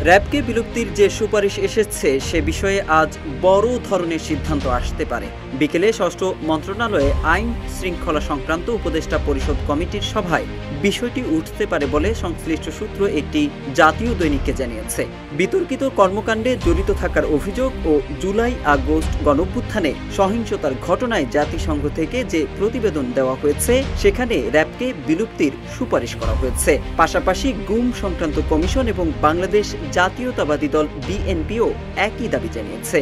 র্যাবকে বিলুপ্তির যে সুপারিশ এসেছে সে বিষয়ে আজ বড় ধরনের সিদ্ধান্ত আসতে পারে। বিকেলে ষষ্ঠ মন্ত্রণালয়ে আইন শৃঙ্খলা সংক্রান্ত উপদেষ্টা পরিষদ কমিটির সভায় বিষয়টি উঠতে পারে বলে সংশ্লিষ্ট সূত্র একটি জাতীয় দৈনিককে জানিয়েছে। বিতর্কিত কর্মকাণ্ডে জড়িত থাকার অভিযোগ ও জুলাই আগস্ট গণঅভ্যুত্থানে সহিংসতার ঘটনায় জাতিসংঘ থেকে যে প্রতিবেদন দেওয়া হয়েছে সেখানে র্যাবকে বিলুপ্তির সুপারিশ করা হয়েছে। পাশাপাশি গুম সংক্রান্ত কমিশন এবং বাংলাদেশ জাতীয়তাবাদী দল বিএনপিও একই দাবি জানিয়েছে।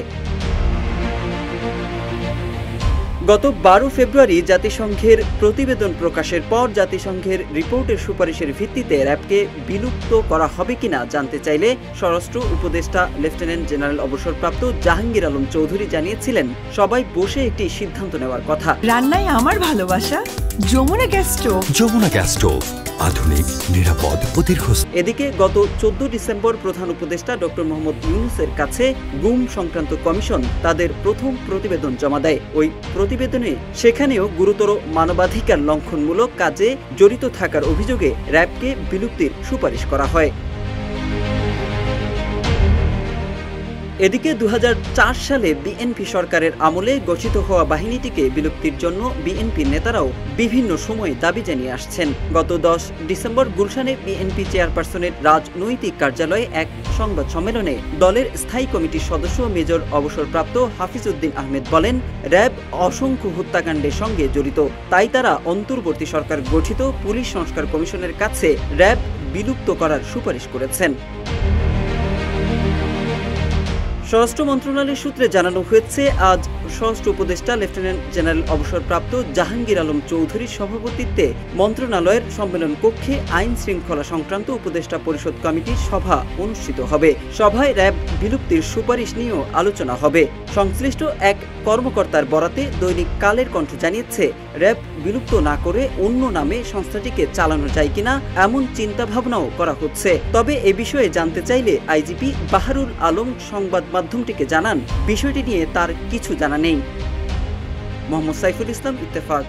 গত 12 ফেব্রুয়ারি জাতিসংঘের প্রতিবেদন প্রকাশের পর জাতিসংঘের রিপোর্টের সুপারিশের ভিত্তিতে র্যাবকে বিলুপ্ত করা হবে কিনা জানতে চাইলে স্বরাষ্ট্র উপদেষ্টা লেফটেন্যান্ট জেনারেল অবসরপ্রাপ্ত জাহাঙ্গীর আলম চৌধুরী জানিয়েছিলেন সবাই বসে একটি সিদ্ধান্ত নেওয়ার কথা। রান্নায় আমার ভালোবাসা Jamuna gas stove. Jamuna gas stove, আধুনিক, নিরাপদ ও দীর্ঘস্থায়ী। এদিকে গত 14 ডিসেম্বর প্রধান উপদেষ্টা ডক্টর মোহাম্মদ ইউনূসের কাছে গুম সংক্রান্ত কমিশন তাদের প্রথম প্রতিবেদন জমা দেয়। ওই প্রতিবেদনে সেখানেও গুরুতর মানবাধিকার লঙ্ঘনমূলক কাজে জড়িত থাকার অভিযোগে র্যাবকে বিলুপ্তির সুপারিশ করা হয়। এদিকে 2004 সালে বিএনপি সরকারের আমলে গঠিত হওয়া বাহিনীটিকে বিলুপ্তির জন্য বিএনপি নেতারাও বিভিন্ন সময়ে দাবি জানিয়ে আসছেন। গত 10 ডিসেম্বর গুলশানে বিএনপি চেয়ারপারসনের রাজনৈতিক কার্যালয়ে এক সংবাদ সম্মেলনে দলের স্থায়ী কমিটির সদস্য মেজর অবসরপ্রাপ্ত হাফিজ উদ্দিন আহমেদ বলেন, র্যাব অসংখ্য হত্যাকাণ্ডের সঙ্গে জড়িত, তাই তারা অন্তর্বর্তী সরকার গঠিত পুলিশ সংস্কার কমিশনের কাছে র্যাব বিলুপ্ত করার সুপারিশ করেছেন। স্বরাষ্ট্র মন্ত্রণালয়ের সূত্রে জানানো হয়েছে আজ স্বরাষ্ট্র উপদেষ্টা লেফটেন্যান্ট জেনারেল অবসরপ্রাপ্ত জাহাঙ্গীর আলম চৌধুরীর সভাপতিত্বে মন্ত্রণালয়ের সম্মেলন কক্ষে আইন শৃঙ্খলা সংক্রান্ত উপদেষ্টা পরিষদ কমিটির সভা অনুষ্ঠিত হবে। সভায় র্যাব বিলুপ্তির সুপারিশ নিয়েও আলোচনা হবে। সংশ্লিষ্ট এক কর্মকর্তার বরাতে দৈনিক কালের কণ্ঠ জানিয়েছে, র্যাব বিলুপ্ত না করে অন্য নামে সংস্থাটিকে চালানো যায় কিনা এমন চিন্তা ভাবনাও করা হচ্ছে। তবে এ বিষয়ে জানতে চাইলে আইজিপি বাহারুল আলম সংবাদ মাধ্যমটিকে জানান বিষয়টি নিয়ে তার কিছু জানা নেই। মোহাম্মদ সাইফুল ইসলাম, ইত্তেফাক।